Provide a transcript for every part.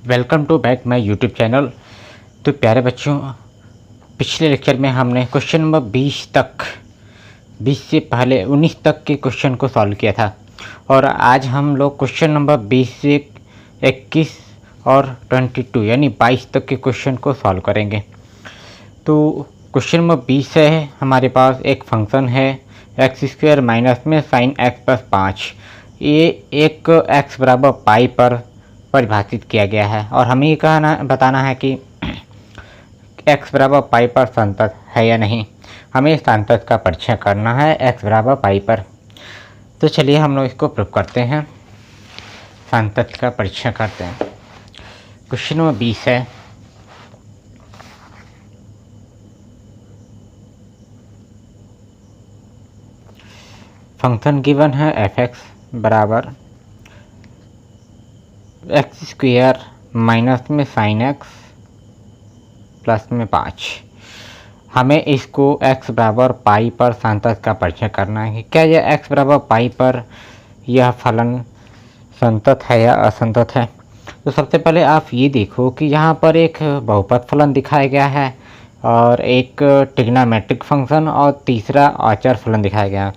Welcome to back my YouTube channel. तो प्यारे बच्चों, पिछले लेक्चर में हमने क्वेश्चन नंबर 20 से पहले 19 तक के क्वेश्चन को सॉल्व किया था और आज हम लोग क्वेश्चन नंबर 20 से 21 और 22 यानी 22 तक के क्वेश्चन को सॉल्व करेंगे। तो क्वेश्चन नंबर 20 है, हमारे पास एक फंक्शन है x² माइनस में sin x प्लस 5। ये एक x बराबर पाई पर परिभाषित किया गया है और हमें ये बताना है कि x बराबर पाई पर संतत है या नहीं। हमें संतत का परीक्षण करना है x बराबर पाई पर। तो चलिए हम लोग इसको प्रूव करते हैं, संतत का परीक्षण करते हैं। क्वेश्चन नंबर 20 है, फंक्शन गिवन है f(x) बराबर x² माइनस में sin x प्लस में 5। हमें इसको x बराबर पाई पर संतत का परीक्षण करना है। क्या यह x बराबर पाई पर यह फलन संतत है या असंतत है। तो सबसे पहले आप ये देखो कि यहाँ पर एक बहुपद फलन दिखाया गया है और एक ट्रिग्नोमेट्रिक फंक्शन और तीसरा अचर फलन दिखाया गया है।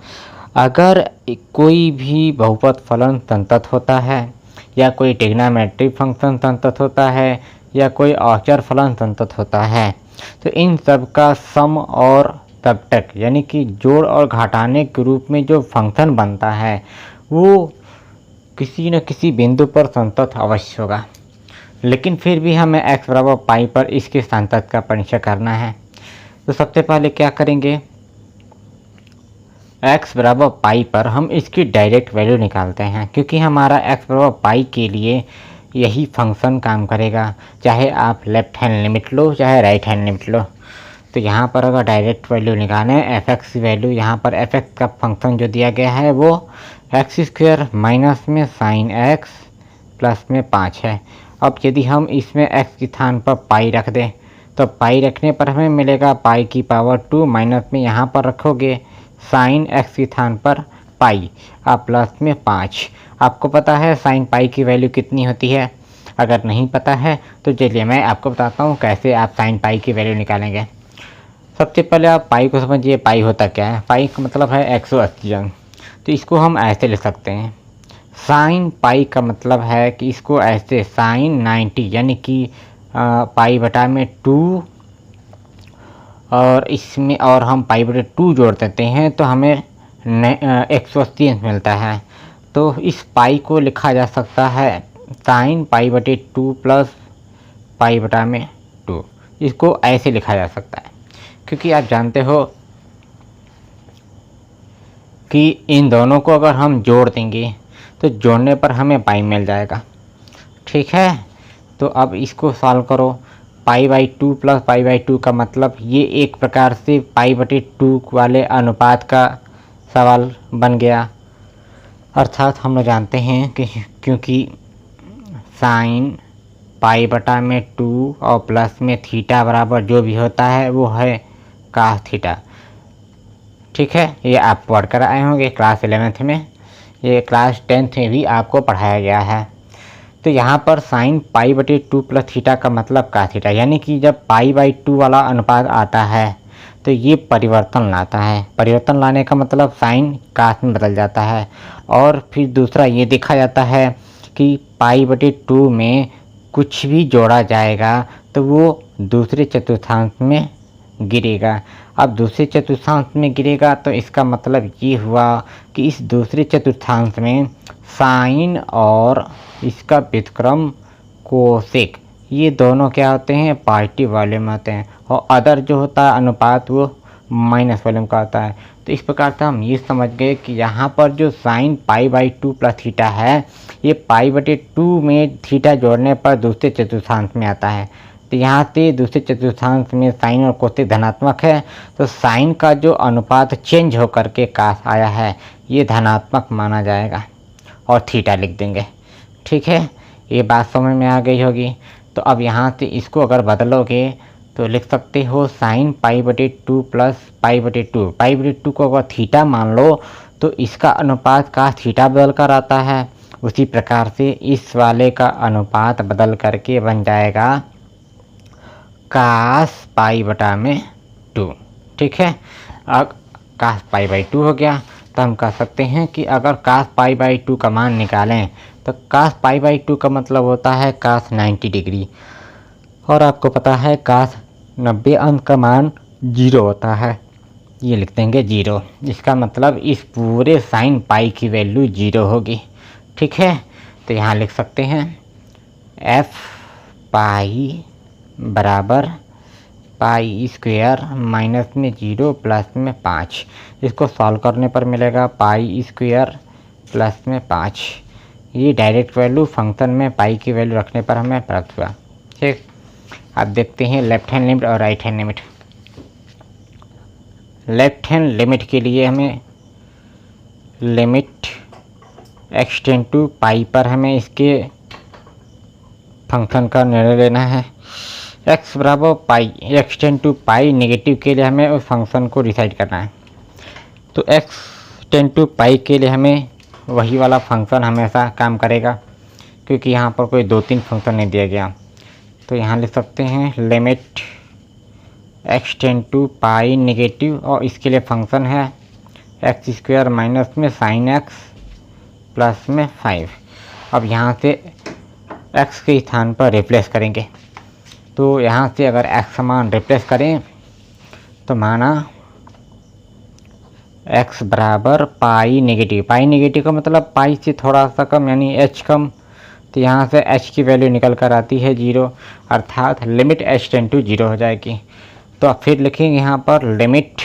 अगर कोई भी बहुपद फलन संतत होता है या कोई ट्रिग्नोमेट्रिक फंक्शन संतत होता है या कोई अचर फलन संतत होता है, तो इन सब का सम और सबट्रैक्ट यानी कि जोड़ और घटाने के रूप में जो फंक्शन बनता है वो किसी न किसी बिंदु पर संतत अवश्य होगा। लेकिन फिर भी हमें x बराबर पाई पर इसके संतत का परीक्षण करना है। तो सबसे पहले क्या करेंगे, x बराबर पाई पर हम इसकी डायरेक्ट वैल्यू निकालते हैं, क्योंकि हमारा x बराबर पाई के लिए यही फंक्शन काम करेगा, चाहे आप लेफ्ट हैंड लिमिट लो चाहे राइट हैंड लिमिट लो। तो यहाँ पर अगर डायरेक्ट वैल्यू निकालें f(x) की वैल्यू, यहाँ पर f(x) का फंक्शन जो दिया गया है वो x² माइनस में sin x प्लस में 5 है। अब यदि हम इसमें x के स्थान पर पाई रख दें तो पाई रखने पर हमें मिलेगा पाई की पावर 2 माइनस में यहाँ पर रखोगे साइन x के स्थान पर पाई और प्लस में 5। आपको पता है साइन पाई की वैल्यू कितनी होती है। अगर नहीं पता है तो चलिए मैं आपको बताता हूँ कैसे आप साइन पाई की वैल्यू निकालेंगे। सबसे पहले आप पाई को समझिए, पाई होता क्या है। पाई का मतलब है 180 अंक। तो इसको हम ऐसे लिख सकते हैं, साइन पाई का मतलब है कि इसको ऐसे साइन 90 यानी कि पाई बटा में 2 और इसमें और हम पाई बटे 2 जोड़ देते हैं तो हमें 180 अंक मिलता है। तो इस पाई को लिखा जा सकता है साइन पाई बटे 2 प्लस पाई बटा में 2। इसको ऐसे लिखा जा सकता है क्योंकि आप जानते हो कि इन दोनों को अगर हम जोड़ देंगे तो जोड़ने पर हमें पाई मिल जाएगा। ठीक है, तो अब इसको सॉल्व करो। Pi by 2 plus pi by 2 का मतलब ये एक प्रकार से पाई बटे 2 वाले अनुपात का सवाल बन गया। अर्थात हम लोग जानते हैं कि क्योंकि साइन पाई बटा में 2 और प्लस में थीटा बराबर जो भी होता है वो है कास थीटा। ठीक है, ये आप पढ़ कर आए होंगे क्लास 11th में, ये क्लास 10th में भी आपको पढ़ाया गया है। तो यहाँ पर साइन पाई बटे 2 प्लस थीटा का मतलब का थीटा, यानी कि जब पाई बाई 2 वाला अनुपात आता है तो ये परिवर्तन लाता है। परिवर्तन लाने का मतलब साइन कास में बदल जाता है। और फिर दूसरा ये देखा जाता है कि पाई बटे 2 में कुछ भी जोड़ा जाएगा तो वो दूसरे चतुर्थांश में गिरेगा। अब दूसरे चतुर्थांश में गिरेगा तो इसका मतलब ये हुआ कि इस दूसरे चतुर्थांश में साइन और इसका व्युत्क्रम कोसेक ये दोनों क्या होते हैं, पॉजिटिव वॉल्यूम होते हैं और अदर जो होता है अनुपात वो माइनस वॉल्यूम का होता है। तो इस प्रकार से हम ये समझ गए कि यहाँ पर जो sine pi by 2 plus theta है ये पाई बटे 2 में थीटा जोड़ने पर दूसरे चतुर्थांश में आता है। तो यहाँ से दूसरे चतुर्थांश में साइन और कोसेक धनात्मक है तो साइन का जो अनुपात चेंज होकर के कास आया है ये धनात्मक माना जाएगा और थीटा लिख देंगे। ठीक है, ये बात समझ में आ गई होगी। तो अब यहाँ से इसको अगर बदलोगे तो लिख सकते हो साइन पाई बटे 2 प्लस पाई बटे 2। पाई बटे 2 को अगर थीटा मान लो तो इसका अनुपात का थीटा बदल कर आता है उसी प्रकार से इस वाले का अनुपात बदल करके बन जाएगा cos पाई बटा में 2। ठीक है, अब cos पाई बाई 2 हो गया, तो हम कह सकते हैं कि अगर cos पाई बाई 2 का मान निकालें तो cos पाई बाई 2 का मतलब होता है cos 90 डिग्री, और आपको पता है cos 90 अंश का मान 0 होता है, ये लिख देंगे 0। इसका मतलब इस पूरे साइन पाई की वैल्यू 0 होगी। ठीक है, तो यहाँ लिख सकते हैं f पाई बराबर पाई स्क्वायर माइनस में 0 प्लस में 5। इसको सॉल्व करने पर मिलेगा पाई स्क्वायर प्लस में 5। ये डायरेक्ट वैल्यू फंक्शन में पाई की वैल्यू रखने पर हमें प्राप्त हुआ। ठीक, अब देखते हैं लेफ्ट हैंड लिमिट और right hand limit. Left hand limit के लिए हमें लिमिट एक्सटेंड टू पाई पर हमें इसके फंक्शन का निर्णय लेना है। x बराबर पाई, एक्सटेंड टू पाई नेगेटिव के लिए हमें उस फंक्शन को डिसाइड करना है। तो एक्सटेंड टू पाई के लिए हमें वही वाला फंक्शन हमेशा काम करेगा, क्योंकि यहाँ पर कोई 2-3 फंक्शन नहीं दिया गया। तो यहाँ लिख सकते हैं limit extend to pi negative, और इसके लिए फंक्शन है एक्स स्क्वायर माइनस में साइन एक्स प्लस में 5। अब यहाँ से x के स्थान पर रिप्लेस करेंगे, तो यहाँ से अगर x समान रिप्लेस करें तो माना x बराबर पाई नेगेटिव। पाई नेगेटिव का मतलब पाई से थोड़ा सा कम, यानी h कम, तो यहाँ से h की वैल्यू निकल कर आती है 0, अर्थात लिमिट h टेंड टू 0 हो जाएगी। तो अब फिर लिखेंगे यहाँ पर लिमिट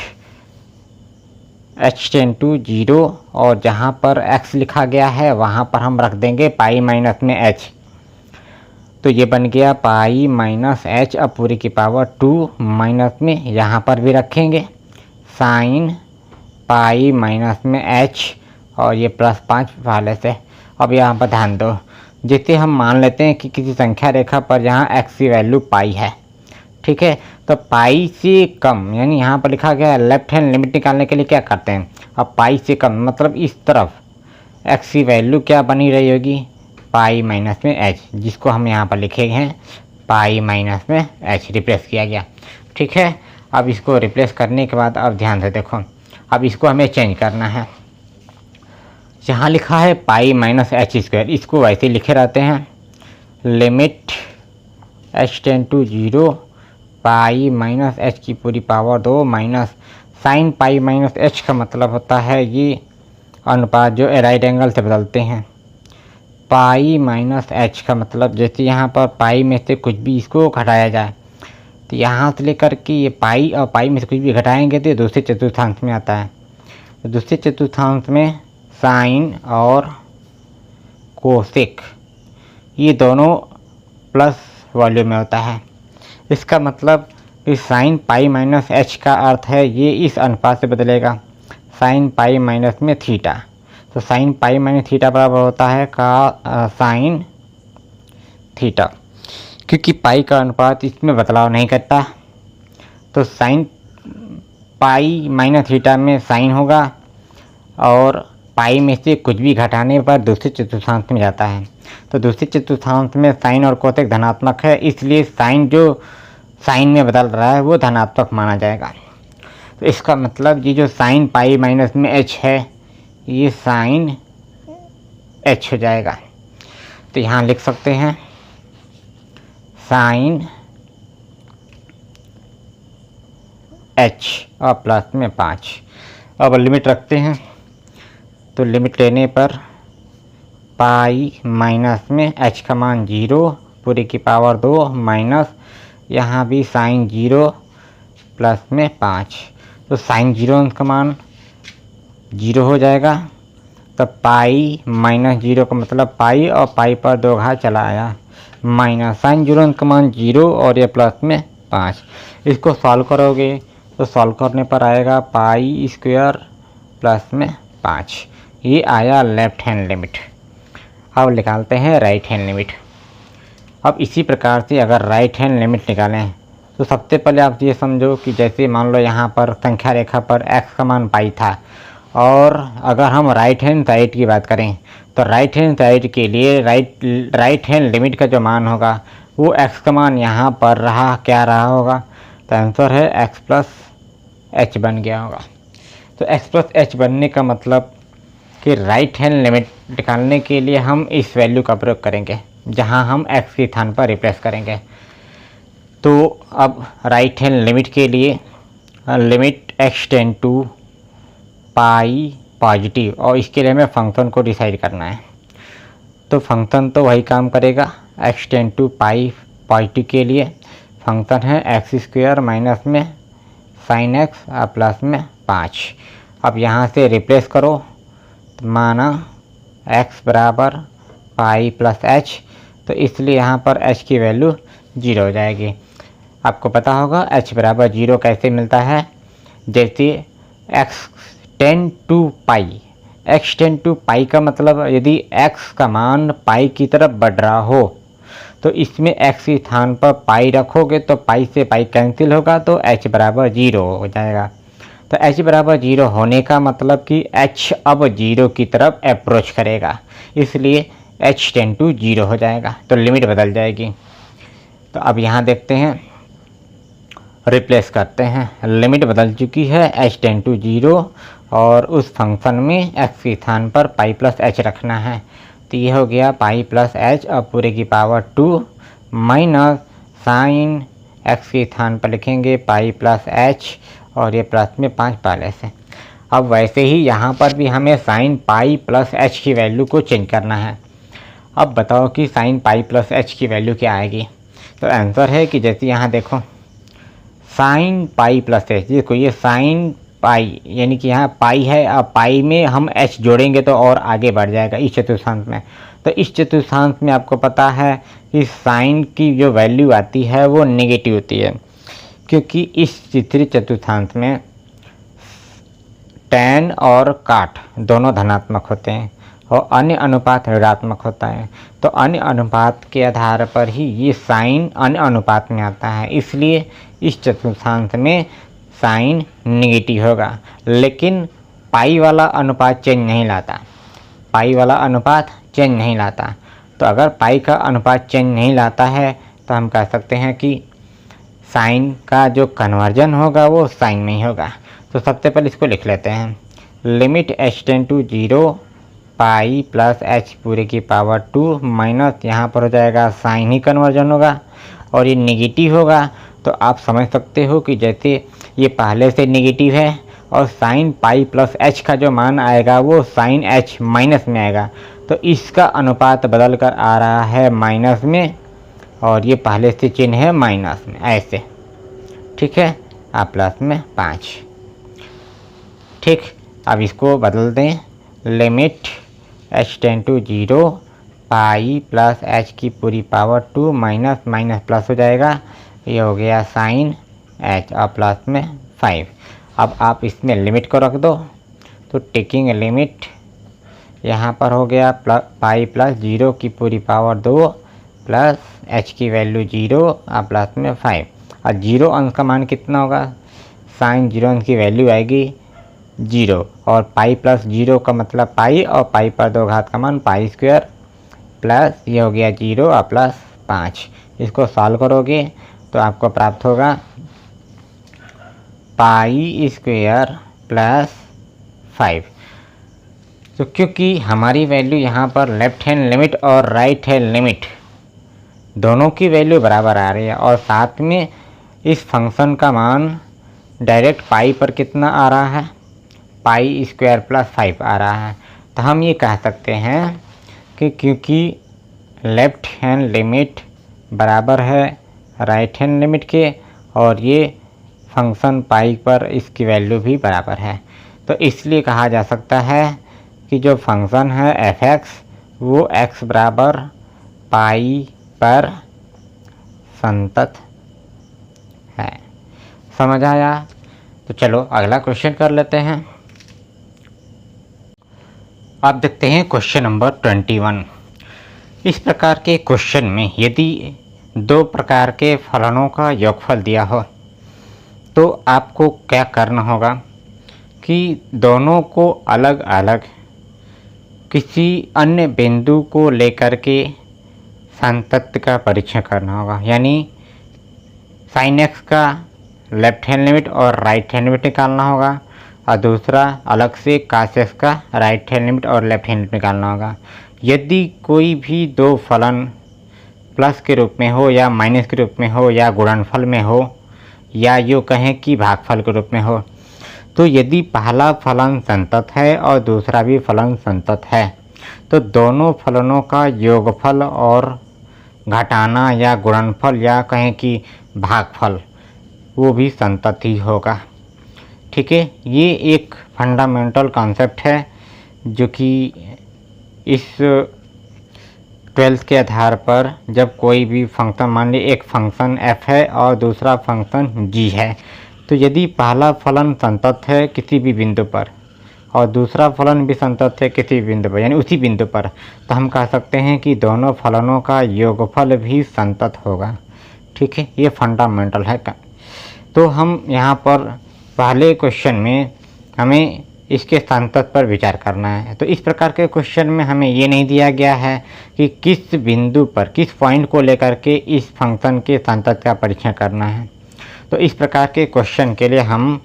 h टेंड टू 0, और जहाँ पर x लिखा गया है वहाँ पर हम रख देंगे पाई माइनस में h। तो ये बन गया पाई माइनस h अब पूरी की पावर 2 माइनस में यहाँ पर भी रखेंगे साइन पाई माइनस में h, और ये प्लस 5 वाले से। अब यहाँ पर ध्यान दो, जैसे हम मान लेते हैं कि किसी संख्या रेखा पर जहाँ x की वैल्यू पाई है, ठीक है, तो पाई से कम, यानी यहाँ पर लिखा गया है लेफ्ट हैंड लिमिट निकालने के लिए क्या करते हैं, अब पाई से कम मतलब इस तरफ x की वैल्यू क्या बनी रही होगी, पाई माइनस में h, जिसको हम यहाँ पर लिखे हैं पाई माइनस में h, रिप्लेस किया गया। ठीक है, अब इसको रिप्लेस करने के बाद अब ध्यान से देखो, अब इसको हमें चेंज करना है। जहाँ लिखा है पाई माइनस h स्क्वायर, इसको वैसे लिखे रहते हैं limit h tend to 0 pi minus h की पूरी power 2 minus sine pi minus h का मतलब होता है ये अनुपात जो राइट एंगल से बदलते हैं। पाई माइनस h का मतलब जैसे यहाँ पर पाई में से कुछ भी इसको घटाया जाए, तो यहाँ से लेकर के ये पाई और पाई में से कुछ भी घटाएंगे तो दूसरे चतुर्थांश में आता है। तो दूसरे चतुर्थांश में साइन और कोसेक ये दोनों प्लस वॉल्यूम में होता है। इसका मतलब कि साइन पाई माइनस h का अर्थ है ये इस अनुपात से बदलेगा साइन पाई माइनस में थीटा। तो साइन पाई माइनस थीटा बराबर होता है का साइन थीटा, क्योंकि पाई का अनुपात इसमें बदलाव नहीं करता। तो साइन पाई माइनस थीटा में साइन होगा, और पाई में से कुछ भी घटाने पर दूसरे चतुर्थांश में जाता है। तो दूसरे चतुर्थांश में साइन और कोसेक धनात्मक है, इसलिए साइन जो साइन में बदल रहा है वो धनात्मक माना जाएगा। तो इसका मतलब ये जो साइन पाई माइनस में h है ये साइन h हो जाएगा। तो यहाँ लिख सकते हैं साइन h और प्लस में 5। अब लिमिट रखते हैं, तो लिमिट लेने पर पाई माइनस में h का मान 0 पूरी की पावर 2 माइनस यहाँ भी साइन 0 प्लस में 5। तो साइन 0 का मान 0 हो जाएगा। तो पाई माइनस 0 का मतलब पाई, और पाई पर 2 घात चला आया, माइनस साइन 0 का मान 0 और ये प्लस में 5। इसको सॉल्व करोगे तो सॉल्व करने पर आएगा पाई स्क्वायर प्लस में 5। ये आया लेफ्ट हैंड लिमिट। अब निकालते हैं राइट हैंड लिमिट। अब इसी प्रकार से अगर राइट हैंड लिमिट निकालें तो सबसे पहले आप ये समझो कि जैसे मान लो यहाँ पर संख्या रेखा पर x का मान पाई था, और अगर हम राइट हैंड साइड की बात करें तो राइट हैंड साइड के लिए राइट हैंड लिमिट का जो मान होगा वो x का मान यहाँ पर क्या रहा होगा, तो आंसर है x प्लस एच बन गया होगा। तो x प्लस एच बनने का मतलब कि राइट हैंड लिमिट निकालने के लिए हम इस वैल्यू का प्रयोग करेंगे जहाँ हम x के स्थान पर रिप्लेस करेंगे। तो अब राइट हैंड लिमिट के लिए limit x tend to pi positive, और इसके लिए हमें फंक्शन को डिसाइड करना है। तो फंक्शन तो वही काम करेगा, x tend to pi positive के लिए फंक्शन है एक्स स्क्वायर माइनस में साइन एक्स और प्लस में 5। अब यहाँ से रिप्लेस करो, तो माना x बराबर पाई प्लस एच, तो इसलिए यहाँ पर h की वैल्यू 0 हो जाएगी। आपको पता होगा h बराबर 0 कैसे मिलता है, जैसे x tend to pi, x tend to pi का मतलब यदि x का मान पाई की तरफ बढ़ रहा हो तो इसमें x के स्थान पर पाई रखोगे तो पाई से पाई कैंसिल होगा, तो h बराबर 0 हो जाएगा। तो h बराबर 0 होने का मतलब कि h अब 0 की तरफ अप्रोच करेगा, इसलिए h टेंड टू 0 हो जाएगा, तो लिमिट बदल जाएगी। तो अब यहाँ देखते हैं, रिप्लेस करते हैं, लिमिट बदल चुकी है, h टेंड टू 0 और उस फंक्शन में x के स्थान पर पाई प्लस एच रखना है। तो ये हो गया पाई प्लस एच और पूरे की पावर 2 माइनस साइन x के स्थान पर लिखेंगे पाई प्लस एच और ये प्लस में 5 पहले से। अब वैसे ही यहाँ पर भी हमें साइन पाई प्लस एच की वैल्यू को चेंज करना है। अब बताओ कि साइन पाई प्लस एच की वैल्यू क्या आएगी। तो आंसर है कि जैसे यहाँ देखो साइन पाई प्लस एच, देखो ये साइन पाई यानी कि यहाँ पाई है, अब पाई में हम h जोड़ेंगे तो और आगे बढ़ जाएगा इस चतुर्थांश में। तो इस चतुर्थांश में आपको पता है कि साइन की जो वैल्यू आती है वो नेगेटिव होती है, क्योंकि इस तीसरे चतुर्थांश में tan और काट दोनों धनात्मक होते हैं और अन्य अनुपात ऋणात्मक होता है। तो अन्य अनुपात के आधार पर ही ये साइन अन्य अनुपात में आता है, इसलिए इस चतुर्थांश में साइन नेगेटिव होगा। लेकिन पाई वाला अनुपात चेंज नहीं लाता, पाई वाला अनुपात चेंज नहीं लाता। तो अगर पाई का अनुपात चेंज नहीं लाता है तो हम कह सकते हैं कि साइन का जो कन्वर्जन होगा वो साइन में ही होगा। तो सबसे पहले इसको लिख लेते हैं, limit h tend to 0 pi plus h पूरे की पावर 2 माइनस यहाँ पर हो जाएगा साइन ही कन्वर्जन होगा और ये नेगेटिव होगा। तो आप समझ सकते हो कि जैसे ये पहले से नेगेटिव है और साइन पाई प्लस एच का जो मान आएगा वो साइन एच माइनस में आएगा, तो इसका अनुपात बदल कर आ रहा है माइनस में और ये पहले से चिन्ह है माइनस में ऐसे, ठीक है, आप प्लस में 5। ठीक, अब इसको बदल दें, limit h tend to 0 pi plus h की पूरी पावर 2 माइनस माइनस प्लस हो जाएगा, ये हो गया साइन h और प्लस में 5। अब आप इसमें लिमिट को रख दो, तो टेकिंग लिमिट यहाँ पर हो गया पाई प्लस 0 की पूरी पावर 2 प्लस h की वैल्यू 0 और प्लस में 5। और 0 अंश का मान कितना होगा, साइन 0 अंश की वैल्यू आएगी 0 और पाई प्लस 0 का मतलब पाई और पाई पर 2 घात का मान पाई स्क्वायर प्लस ये हो गया 0 और प्लस 5। इसको सॉल्व करोगे तो आपको प्राप्त होगा पाई स्क्वायर प्लस 5। तो क्योंकि हमारी वैल्यू यहाँ पर लेफ्ट हैंड लिमिट और राइट हैंड लिमिट दोनों की वैल्यू बराबर आ रही है और साथ में इस फंक्शन का मान डायरेक्ट पाई पर कितना आ रहा है, पाई स्क्वायर प्लस 5 आ रहा है, तो हम ये कह सकते हैं कि क्योंकि लेफ्ट हैंड लिमिट बराबर है राइट हैंड लिमिट के और ये फंक्शन पाई पर इसकी वैल्यू भी बराबर है, तो इसलिए कहा जा सकता है कि जो फंक्शन है f(x) वो x बराबर पाई पर संतत है। समझ आया? तो चलो अगला क्वेश्चन कर लेते हैं। अब देखते हैं क्वेश्चन नंबर 21। इस प्रकार के क्वेश्चन में यदि दो प्रकार के फलनों का योगफल दिया हो तो आपको क्या करना होगा कि दोनों को अलग अलग किसी अन्य बिंदु को लेकर के संतत्व का परीक्षण करना होगा, यानी साइन एक्स का लेफ्ट हैंड लिमिट और राइट हैंड लिमिट निकालना होगा, और दूसरा अलग से कास एक्स का राइट हैंड लिमिट और लेफ्ट हैंड लिमिट निकालना होगा। यदि कोई भी दो फलन प्लस के रूप में हो या माइनस के रूप में हो या गुणनफल में हो या यूँ कहें कि भागफल के रूप में हो, तो यदि पहला फलन संतत है और दूसरा भी फलन संतत है तो दोनों फलनों का योगफल और घटाना या गुणनफल या कहें कि भागफल वो भी संतत ही होगा। ठीक है, ये एक फंडामेंटल कॉन्सेप्ट है जो कि इस 12th के आधार पर जब कोई भी फंक्शन, मान लीजिए एक फंक्शन f है और दूसरा फंक्शन g है, तो यदि पहला फलन संतत है किसी भी बिंदु पर और दूसरा फलन भी संतत है किसी भी बिंदु पर, यानी उसी बिंदु पर, तो हम कह सकते हैं कि दोनों फलनों का योगफल भी संतत होगा। ठीक है, ये फंडामेंटल है। तो हम यहाँ पर पहले क्वेश्चन में हमें इसके संतत पर विचार करना है। तो इस प्रकार के क्वेश्चन में हमें ये नहीं दिया गया है कि किस बिंदु पर, किस पॉइंट को लेकर के इस फंक्शन के संतत का परीक्षण करना है। तो इस प्रकार के क्वेश्चन के लिए हम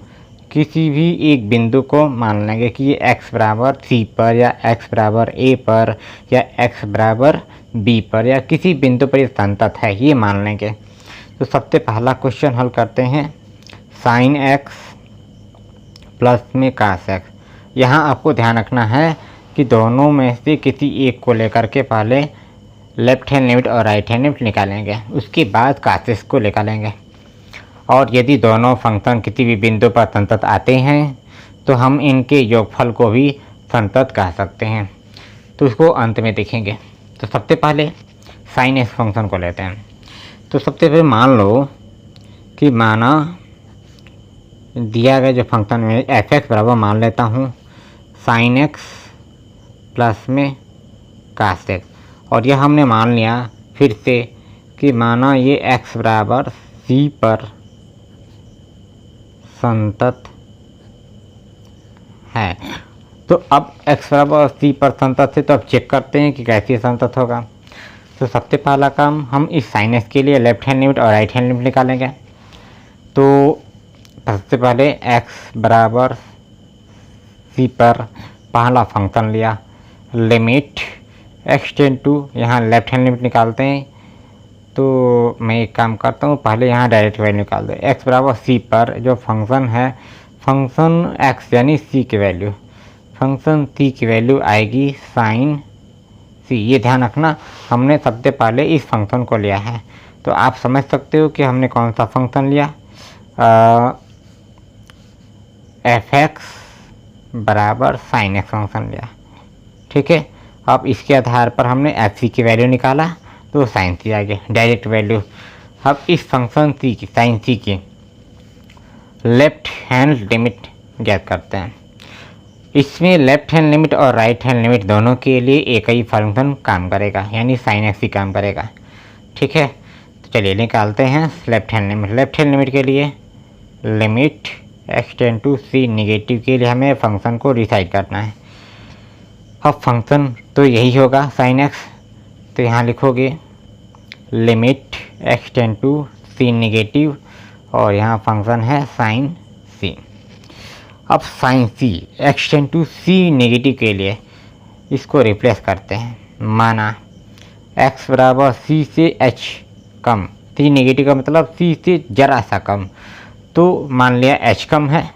किसी भी एक बिंदु को मान लेंगे कि ये x बराबर c पर या x बराबर a पर या x बराबर b पर या किसी बिंदु पर ये संतत है, ये मान लेंगे। तो सबसे पहला क्वेश्चन हल करते हैं। साइन x प्लस में कास x। यहाँ आपको ध्यान रखना है कि दोनों में से किसी एक को लेकर के पहले लेफ्ट हैंड लिमिट और राइट हैंड लिमिट निकालेंगे, उसके बाद कास x को निकालेंगे। और यदि दोनों फंक्शन किसी भी बिंदु पर संतत आते हैं तो हम इनके योगफल को भी संतत कह सकते हैं। तो इसको अंत में देखेंगे। तो सबसे पहले साइन एक्स फंक्शन को लेते हैं। तो सबसे पहले मान लो कि माना दिया गया जो फंक्शन में एफ एक्स बराबर मान लेता हूँ साइन एक्स प्लस में कास एक्स, और यह हमने मान लिया फिर से कि माना ये एक्स बराबर सी पर संतत है। तो अब x बराबर सी पर संतत है, तो अब चेक करते हैं कि कैसे संतत होगा। तो सबसे पहला काम हम इस साइन एक्स के लिए लेफ्ट हैंड लिमिट और राइट हैंड लिमिट निकालेंगे। तो सबसे पहले x बराबर सी पर पहला फंक्शन लिया, लिमिट x टेंड टू, यहाँ लेफ्ट हैंड लिमिट निकालते हैं। तो मैं एक काम करता हूँ, पहले यहाँ डायरेक्ट वैल्यू निकाल दो। x बराबर सी पर जो फंक्शन है, फंक्शन x यानी c की वैल्यू, फंक्शन c की वैल्यू आएगी साइन c। ये ध्यान रखना, हमने सबसे पहले इस फंक्शन को लिया है। तो आप समझ सकते हो कि हमने कौन सा फंक्शन लिया, एफ एक्स बराबर साइन एक्स फंक्शन लिया। ठीक है, अब इसके आधार पर हमने एफ सी की वैल्यू निकाला तो साइन सी आ गया डायरेक्ट वैल्यू। अब इस फंक्शन सी की, साइन सी की लेफ्ट हैंड लिमिट ज्ञात करते हैं। इसमें लेफ्ट हैंड लिमिट और राइट हैंड लिमिट दोनों के लिए एक ही फंक्शन काम करेगा, यानी साइन एक्स ही काम करेगा। ठीक है, तो चलिए निकालते हैं left hand limit. Left hand limit के लिए limit x tend to c, negative के लिए हमें फंक्शन को डिसाइड करना है। अब फंक्शन तो यही होगा साइन एक्स, तो यहाँ लिखोगे limit x tend to c negative, और यहाँ फंक्शन है साइन सी। अब sine c x tend to c negative के लिए इसको रिप्लेस करते हैं। माना x बराबर सी से h कम, सी नेगेटिव का मतलब सी से ज़रा सा कम, तो मान लिया h कम है।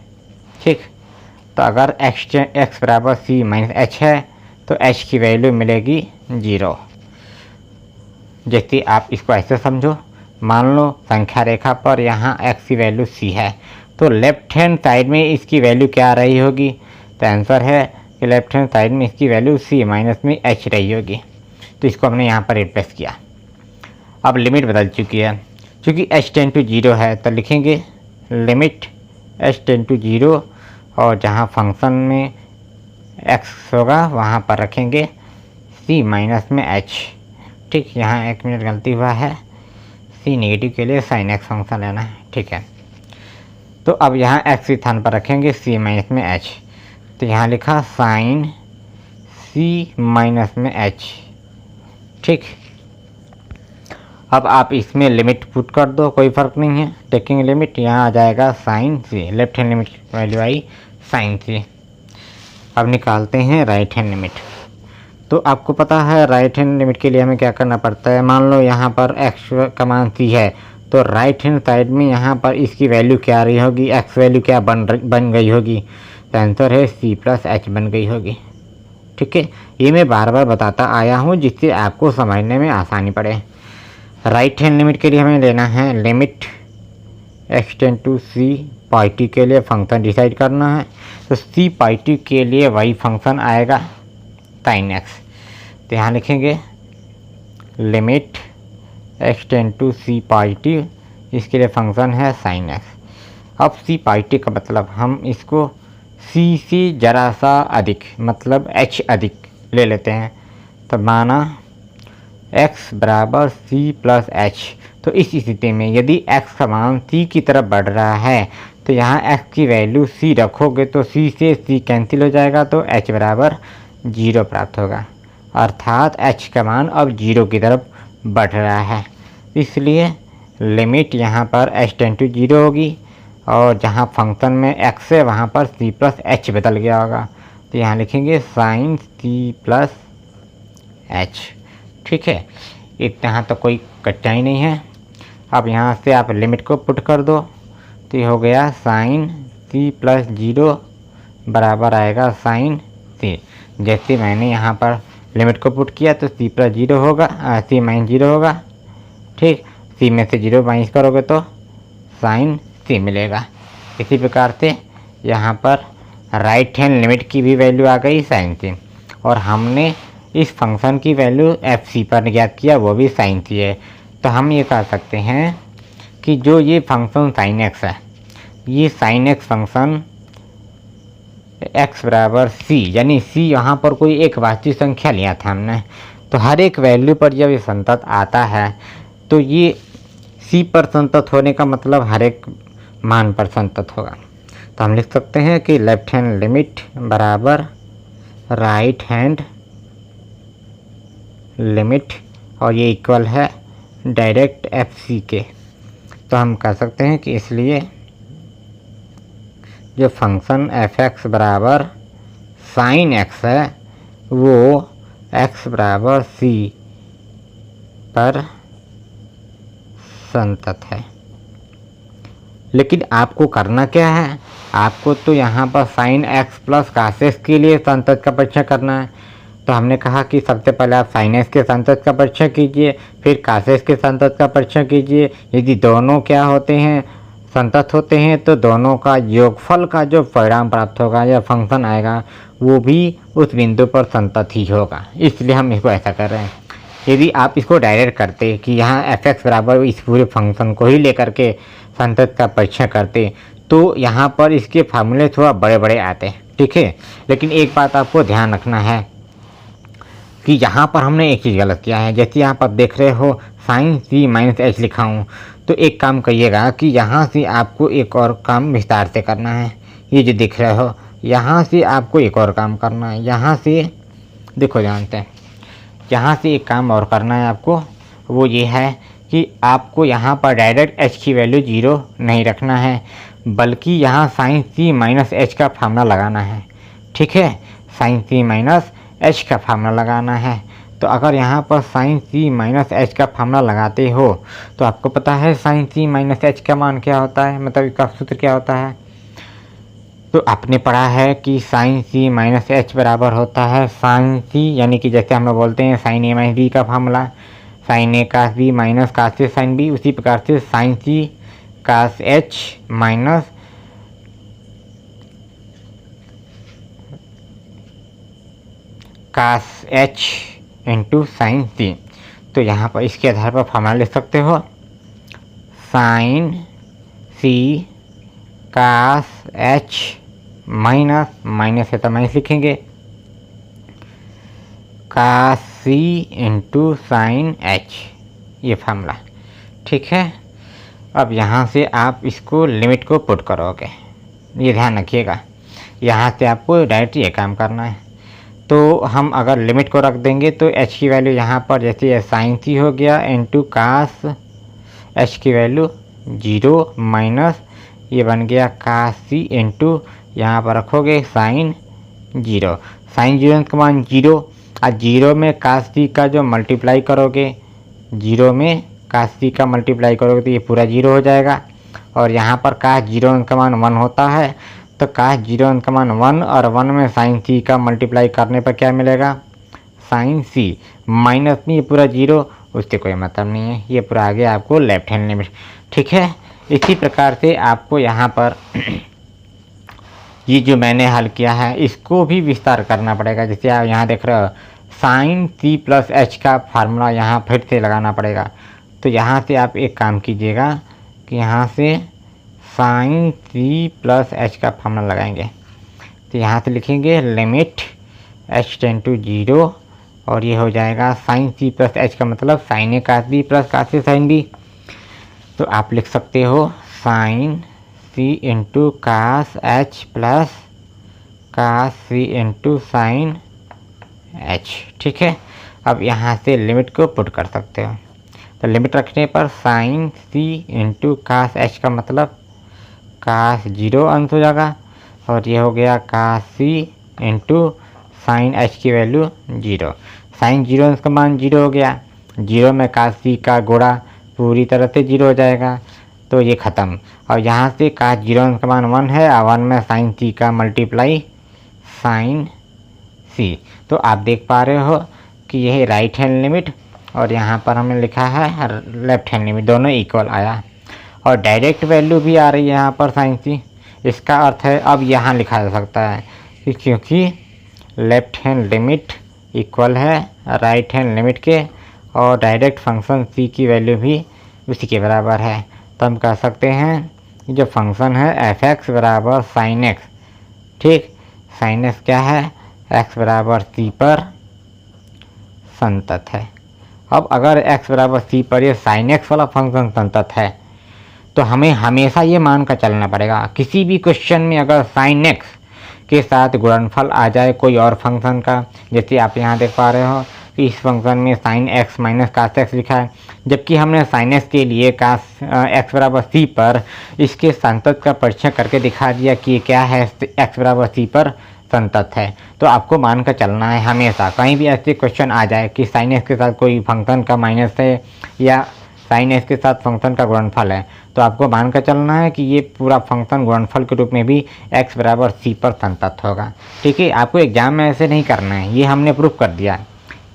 ठीक, तो अगर x बराबर सी माइनस एच है तो h की वैल्यू मिलेगी 0। जैसे आप इसको ऐसे समझो, मान लो संख्या रेखा पर यहाँ x की वैल्यू c है, तो लेफ्ट हैंड साइड में इसकी वैल्यू क्या रही होगी, तो आंसर है कि लेफ्ट हैंड साइड में इसकी वैल्यू c माइनस में h रही होगी। तो इसको हमने यहाँ पर रिप्लेस किया। अब लिमिट बदल चुकी है, चूँकि h टेंड टू 0 है तो लिखेंगे लिमिट h टेंड टू 0, और जहाँ फंक्शन में x होगा वहाँ पर रखेंगे c माइनस में h। ठीक, यहाँ एक मिनट गलती हुआ है, c नेगेटिव के लिए साइन x फंक्शन लेना है। ठीक है, तो अब यहाँ x के स्थान पर रखेंगे c माइनस में h। तो यहाँ लिखा साइन c सी माइनस में एच। ठीक, अब आप इसमें लिमिट पुट कर दो, कोई फ़र्क नहीं है। टेकिंग लिमिट यहाँ आ जाएगा साइन सी, लेफ्ट हैंड लिमिट वैल्यू आई साइन सी। अब निकालते हैं राइट हैंड लिमिट। तो आपको पता है राइट हैंड लिमिट के लिए हमें क्या करना पड़ता है। मान लो यहाँ पर एक्स का मान सी है, तो राइट हैंड साइड में यहाँ पर इसकी वैल्यू क्या आ रही होगी, एक्स वैल्यू क्या बन गई होगी। तो आंसर है सी प्लस एच बन गई होगी। ठीक है, ये मैं बार बार बताता आया हूँ जिससे आपको समझने में आसानी पड़े। राइट हैंड लिमिट के लिए हमें लेना है limit x tend to c pi t के लिए फंक्शन डिसाइड करना है। तो सी पाई टी के लिए वही फंक्शन आएगा साइन एक्स। तो यहाँ लिखेंगे limit x tend to c pi t, इसके लिए फंक्शन है साइन एक्स। अब सी पाई टी का मतलब हम इसको सी से ज़रा सा अधिक मतलब एच अधिक ले लेते हैं। तो माना x बराबर सी प्लस एच। तो इस स्थिति में यदि x का मान c की तरफ बढ़ रहा है तो यहाँ x की वैल्यू c रखोगे तो c से c कैंसिल हो जाएगा, तो h बराबर 0 प्राप्त होगा। अर्थात h का मान अब 0 की तरफ बढ़ रहा है, इसलिए लिमिट यहाँ पर h टेंड टू 0 होगी और जहाँ फंक्शन में x है वहाँ पर c प्लस एच बदल गया होगा। तो यहाँ लिखेंगे साइन c प्लस एच। ठीक है, इतना तो कोई कठिनाई नहीं है। अब यहाँ से आप लिमिट को पुट कर दो, तो ये हो गया साइन सी प्लस 0 बराबर आएगा साइन सी। जैसे मैंने यहाँ पर लिमिट को पुट किया तो सी प्लस 0 होगा, सी माइनस 0 होगा। ठीक, सी में से 0 माइनस करोगे तो साइन सी मिलेगा। इसी प्रकार से यहाँ पर राइट हैंड लिमिट की भी वैल्यू आ गई साइन सी, और हमने इस फंक्शन की वैल्यू एफ सी पर ज्ञात किया, वो भी साइन सी है। तो हम ये कह सकते हैं कि जो ये फंक्शन साइन एक्स है, ये साइन एक्स फंक्शन एक्स बराबर सी, यानी सी यहाँ पर कोई एक वास्तविक संख्या लिया था हमने, तो हर एक वैल्यू पर जब ये संतत आता है तो ये सी पर संतत होने का मतलब हर एक मान पर संतत होगा। तो हम लिख सकते हैं कि लेफ्ट हैंड लिमिट बराबर राइट हैंड लिमिट, और ये इक्वल है डायरेक्ट एफ सी के। तो हम कह सकते हैं कि इसलिए जो फंक्शन एफ एक्स बराबर साइन एक्स है वो एक्स बराबर सी पर संतत है। लेकिन आपको करना क्या है, आपको तो यहाँ पर sine x plus cos x के लिए संतत का परीक्षण करना है। तो हमने कहा कि सबसे पहले आप साइन एक्स के संतत का परीक्षण कीजिए, फिर कास एक्स के संतत का परीक्षण कीजिए। यदि दोनों क्या होते हैं, संतत होते हैं, तो दोनों का योगफल का जो परिणाम प्राप्त होगा या फंक्शन आएगा वो भी उस बिंदु पर संतत ही होगा। इसलिए हम इसको ऐसा कर रहे हैं। यदि आप इसको डायरेक्ट करते कि यहाँ एफ एक्स बराबर इस पूरे फंक्शन को ही लेकर के संतत का परीक्षण करते तो यहाँ पर इसके फार्मूले थोड़ा बड़े बड़े आते। ठीक है, लेकिन एक बात आपको ध्यान रखना है कि यहाँ पर हमने एक चीज़ गलत किया है। जैसे यहाँ पर देख रहे हो साइन सी माइनस एच लिखा हूँ, तो एक काम करिएगा कि यहाँ से आपको एक और काम विस्तार से करना है। ये जो दिख रहे हो यहाँ से आपको एक और काम करना है। यहाँ से देखो जानते हैं, यहाँ से एक काम और करना है आपको, वो ये है कि आपको यहाँ पर डायरेक्ट एच की वैल्यू 0 नहीं रखना है, बल्कि यहाँ साइन सी माइनस एच का फार्मूला लगाना है। ठीक है, साइन सी माइनस एच का फार्मूला लगाना है। तो अगर यहाँ पर साइन सी माइनस एच का फार्मूला लगाते हो तो आपको पता है साइन सी माइनस एच का मान क्या होता है, मतलब इसका सूत्र क्या होता है। तो आपने पढ़ा है कि साइन सी माइनस एच बराबर होता है साइन सी, यानी कि जैसे हम लोग बोलते हैं साइन ए माइनस बी का formula, sine A cos B minus cos A sine B, उसी प्रकार से sine C cos H minus cos H into sine C. तो यहाँ पर इसके आधार पर फार्मूला लिख सकते हो sine C cos H minus, minus है तो माइनस लिखेंगे, कास सी इंटू साइन एच, ये फार्मूला। ठीक है, अब यहाँ से आप इसको लिमिट को पुट करोगे, ये ध्यान रखिएगा। यहाँ से आपको डायरेक्ट ये काम करना है। तो हम अगर लिमिट को रख देंगे तो एच की वैल्यू यहाँ पर जैसे साइन सी हो गया इंटू कास एच की वैल्यू 0 माइनस ये बन गया कास सी इंटू यहाँ पर रखोगे साइन 0। साइन 0 का मान 0 और 0 में कास सी का जो मल्टीप्लाई करोगे 0 में कास सी का मल्टीप्लाई करोगे तो ये पूरा 0 हो जाएगा। और यहाँ पर कास 0 का मान 1 होता है तो कास 0 का मान 1 और 1 में साइन सी का मल्टीप्लाई करने पर क्या मिलेगा साइन सी माइनस में ये पूरा 0 उससे कोई मतलब नहीं है, ये पूरा आ गया आपको लेफ्ट हैंड लिमिट। ठीक है, इसी प्रकार से आपको यहाँ पर ये जो मैंने हल किया है इसको भी विस्तार करना पड़ेगा। जैसे आप यहाँ देख रहे हो साइन सी प्लस एच का फार्मूला यहाँ फिर से लगाना पड़ेगा। तो यहाँ से आप एक काम कीजिएगा कि यहाँ से साइन सी प्लस एच का फार्मूला लगाएंगे। तो यहाँ से लिखेंगे लिमिट एच टेंड टू 0 और ये हो जाएगा साइन सी प्लस एच का मतलब sine A cos B plus cos A sine B. तो आप लिख सकते हो sine C into cos H plus cos C into sine H. ठीक है, अब यहाँ से लिमिट को पुट कर सकते हो। तो लिमिट रखने पर sign C into cos H का मतलब कास 0 अंश हो जाएगा और ये हो गया कास सी इंटू साइन एच की वैल्यू 0। साइन 0 अंश का मान 0 हो गया, 0 में कास सी का गुणा पूरी तरह से 0 हो जाएगा तो ये ख़त्म। और यहाँ से कास 0 अंश का मान 1 है और 1 में साइन सी का मल्टीप्लाई साइन सी। तो आप देख पा रहे हो कि यही राइट हैंड लिमिट और यहाँ पर हमने लिखा है लेफ्ट हैंड लिमिट, दोनों इक्वल आया और डायरेक्ट वैल्यू भी आ रही है यहाँ पर साइन सी। इसका अर्थ है अब यहाँ लिखा जा सकता है कि क्योंकि लेफ्ट हैंड लिमिट इक्वल है राइट हैंड लिमिट के और डायरेक्ट फंक्शन सी की वैल्यू भी उसी के बराबर है, तो हम कह सकते हैं जो फंक्शन है एफ एक्स बराबर साइन एक्स। ठीक, साइन एक्स क्या है एक्स बराबर सी पर संतत है। अब अगर x बराबर सी पर ये साइन एक्स वाला फंक्शन संतत है तो हमें हमेशा ये मान कर चलना पड़ेगा किसी भी क्वेश्चन में अगर साइन एक्स के साथ गुणनफल आ जाए कोई और फंक्शन का, जैसे आप यहाँ देख पा रहे हो कि इस फंक्शन में sine x minus cos x लिखा है, जबकि हमने साइन एक्स के लिए कास एक्स बराबर सी पर इसके संतत का परीक्षण करके दिखा दिया कि ये क्या है एक्स बराबर सी पर संतत है। तो आपको मान कर चलना है हमेशा, कहीं भी ऐसे क्वेश्चन आ जाए कि साइन एक्स के साथ कोई फंक्शन का माइनस है या साइन एक्स के साथ फंक्शन का गुणनफल है तो आपको मान कर चलना है कि ये पूरा फंक्शन गुणनफल के रूप में भी एक्स बराबर सी पर संतत होगा। ठीक है, आपको एग्जाम में ऐसे नहीं करना है, ये हमने प्रूफ कर दिया।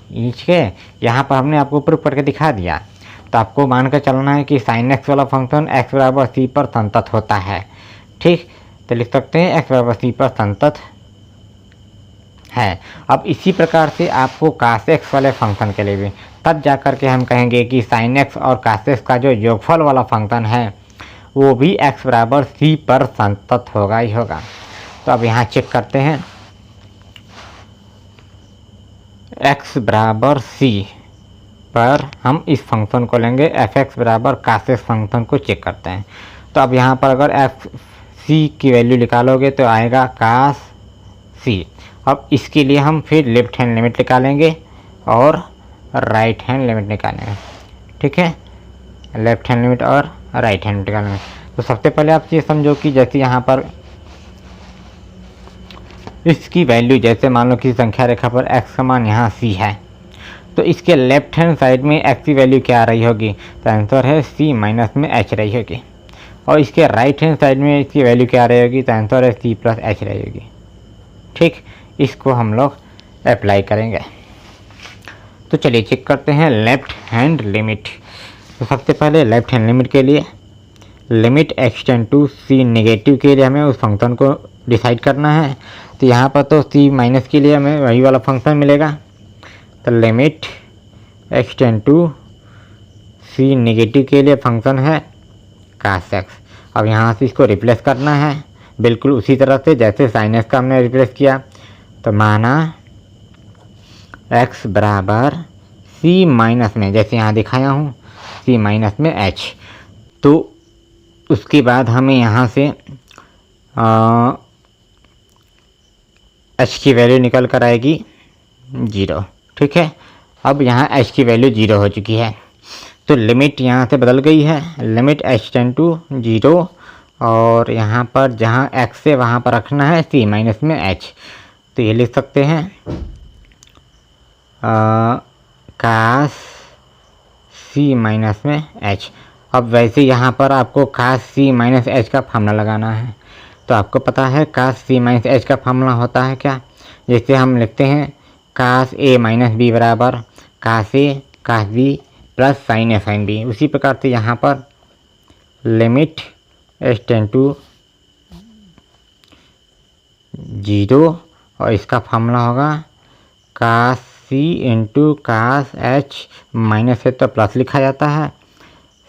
ठीक है, यहाँ पर हमने आपको प्रूफ करके दिखा दिया। तो आपको मान कर चलना है कि साइन एक्स वाला फंक्शन एक्स बराबर सी पर संतत होता है। ठीक, तो लिख सकते हैं एक्स बराबर सी पर संतत है। अब इसी प्रकार से आपको कास एक्स वाले फंक्शन के लिए भी तब जा कर के हम कहेंगे कि साइन एक्स और कास एक्स का जो योगफल वाला फंक्शन है वो भी एक्स बराबर सी पर संतत होगा ही होगा। तो अब यहाँ चेक करते हैं एक्स बराबर सी पर हम इस फंक्शन को लेंगे एफ एक्स बराबर कास एक्स फंक्शन को चेक करते हैं। तो अब यहाँ पर अगर एफ सी की वैल्यू निकालोगे तो आएगा कास सी। अब इसके लिए हम फिर लेफ्ट हैंड लिमिट निकालेंगे और राइट हैंड लिमिट निकालेंगे। ठीक है, लेफ्ट हैंड लिमिट और राइट हैंड लिमिट निकालेंगे। तो सबसे पहले आप ये समझो कि जैसे यहाँ पर इसकी वैल्यू जैसे मान लो कि संख्या रेखा पर x का मान यहाँ c है तो इसके लेफ्ट हैंड साइड में x की वैल्यू क्या आ रही होगी, तो आंसर है c माइनस में h रही होगी। और इसके राइट हैंड साइड में इसकी वैल्यू क्या आ रही होगी, तो आंसर है c प्लस h रही होगी। ठीक, इसको हम लोग अप्लाई करेंगे। तो चलिए चेक करते हैं लेफ्ट हैंड लिमिट। तो सबसे पहले लेफ्ट हैंड लिमिट के लिए limit x tend to c negative के लिए हमें उस फंक्शन को डिसाइड करना है। तो यहाँ पर तो c माइनस के लिए हमें वही वाला फंक्शन मिलेगा। तो limit x tend to c negative के लिए फंक्शन है कास एक्स। अब यहाँ से इसको रिप्लेस करना है बिल्कुल उसी तरह से जैसे साइन एक्स का हमने रिप्लेस किया। तो माना x बराबर c माइनस में जैसे यहाँ दिखाया हूँ c माइनस में h। तो उसके बाद हमें यहाँ से h की वैल्यू निकल कर आएगी 0। ठीक है, अब यहाँ h की वैल्यू 0 हो चुकी है, तो लिमिट यहाँ से बदल गई है, लिमिट h टेंड टू 0, और यहाँ पर जहाँ x है वहाँ पर रखना है c माइनस में h। तो ये लिख सकते हैं कास c माइनस में h। अब वैसे यहाँ पर आपको कास c माइनस h का फार्मूला लगाना है, तो आपको पता है कास c माइनस h का फार्मूला होता है क्या, जैसे हम लिखते हैं कास a माइनस b बराबर cos a cos b plus sine a sine b। उसी प्रकार से यहाँ पर लिमिट h टेंड टू 0 और इसका फार्मूला होगा cos c into cos h, minus है तो प्लस लिखा जाता है,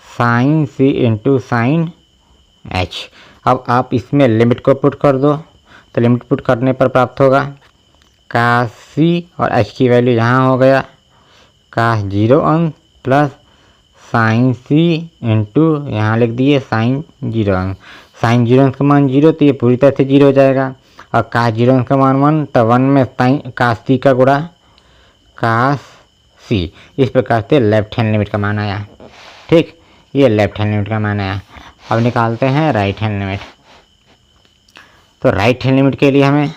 sine c into sine h। अब आप इसमें लिमिट को पुट कर दो, तो लिमिट पुट करने पर प्राप्त होगा कास c और h की वैल्यू यहाँ हो गया कास 0 अंश प्लस साइन c इंटू यहाँ लिख दिए साइन 0 अंश। साइन 0 अंश का मान 0, तो ये पूरी तरह से 0 हो जाएगा, और कास 0 अंश का मान 1, तो 1 में साइन कास c का गुणा कास c। इस प्रकार से लेफ्ट हैंड लिमिट का मान आया। ठीक, ये लेफ्ट हैंड लिमिट का मान आया। अब निकालते हैं राइट हैंड लिमिट। तो राइट हैंड लिमिट के लिए हमें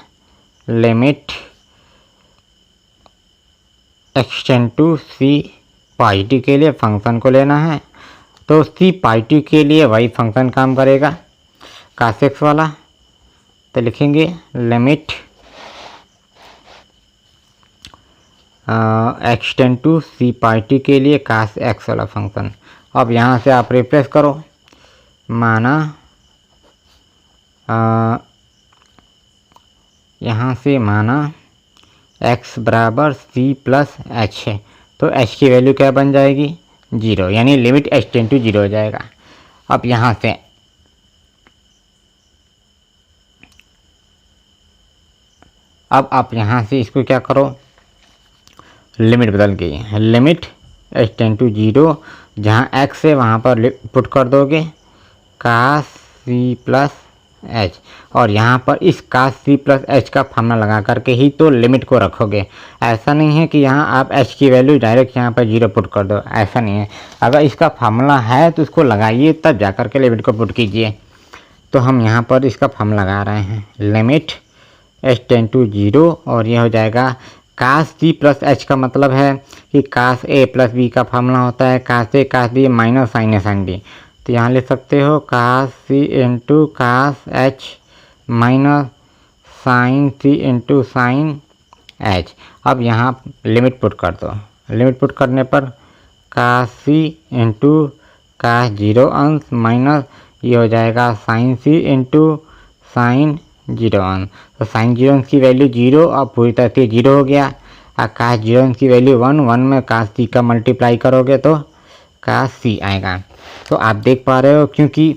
limit x tend to c positive के लिए फंक्शन को लेना है, तो c पॉजिटिव के लिए वही फंक्शन काम करेगा कास x वाला, तो लिखेंगे limit x tend to c positive के लिए कास x वाला फंक्शन। अब यहाँ से आप रिप्लेस करो, माना यहाँ से माना x बराबर c प्लस h है, तो h की वैल्यू क्या बन जाएगी 0, यानी लिमिट h टेंड टू 0 हो जाएगा। अब यहाँ से अब आप यहाँ से इसको क्या करो, लिमिट बदल गई है, लिमिट h टेंड टू 0, जहाँ x है वहाँ पर पुट कर दोगे कास c प्लस h, और यहाँ पर इस कास c प्लस h का फार्मूला लगा करके ही तो लिमिट को रखोगे। ऐसा नहीं है कि यहाँ आप h की वैल्यू डायरेक्ट यहाँ पर 0 पुट कर दो, ऐसा नहीं है। अगर इसका फार्मूला है तो उसको लगाइए, तब जा कर के लिमिट को पुट कीजिए। तो हम यहाँ पर इसका फार्मूला लगा रहे हैं, लिमिट h टेंड टू 0, और ये हो जाएगा कास c प्लस h का मतलब है कि कास a प्लस b का फार्मूला होता है cos a cos b minus sine a sine b। तो यहाँ लिख सकते हो cos c into cos h minus sine c into sine h। अब यहाँ लिमिट पुट कर दो, लिमिट पुट करने पर कास c इंटू कास 0 अंश माइनस ये हो जाएगा साइन c इंटू साइन 0 अंश। तो साइन 0 अंश की वैल्यू 0, अब पूरी तरह से 0 हो गया, और कास 0 अंश की वैल्यू 1, 1 में कास c का मल्टीप्लाई करोगे तो कास c आएगा। तो आप देख पा रहे हो, क्योंकि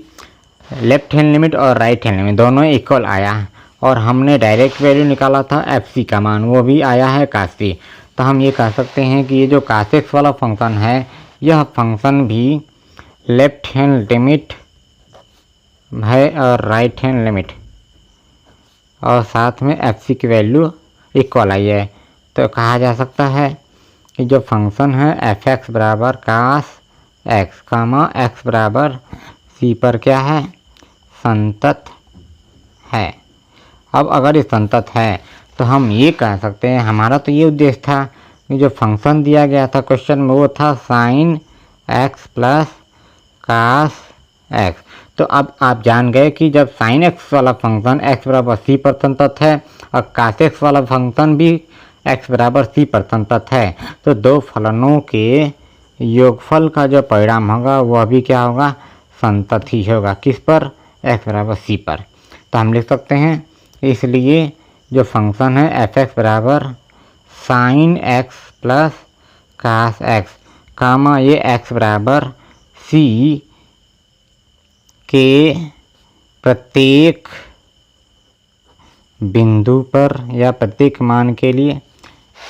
लेफ्ट हैंड लिमिट और राइट हैंड लिमिट दोनों इक्वल आया, और हमने डायरेक्ट वैल्यू निकाला था fc का मान, वो भी आया है कास c। तो हम ये कह सकते हैं कि ये जो कास x वाला फंक्शन है, यह फंक्शन भी लेफ्ट हैंड लिमिट है और राइट हैंड लिमिट, और साथ में fc की वैल्यू इक्वल आई है। तो कहा जा सकता है कि जो फंक्शन है f(x) बराबर कास x कामा x बराबर c पर क्या है, संतत है। अब अगर ये संतत है तो हम ये कह सकते हैं, हमारा तो ये उद्देश्य था कि जो फंक्शन दिया गया था क्वेश्चन में वो था sine x plus cos x। तो अब आप जान गए कि जब साइन x वाला फंक्शन x बराबर c पर संतत है और कास x वाला फंक्शन भी x बराबर c पर संतत है, तो दो फलनों के योगफल का जो परिणाम होगा वह भी क्या होगा, संतत ही होगा। किस पर, x बराबर c पर। तो हम लिख सकते हैं, इसलिए जो फंक्शन है f(x) बराबर sine x plus cos x comma ये x बराबर c के प्रत्येक बिंदु पर या प्रत्येक मान के लिए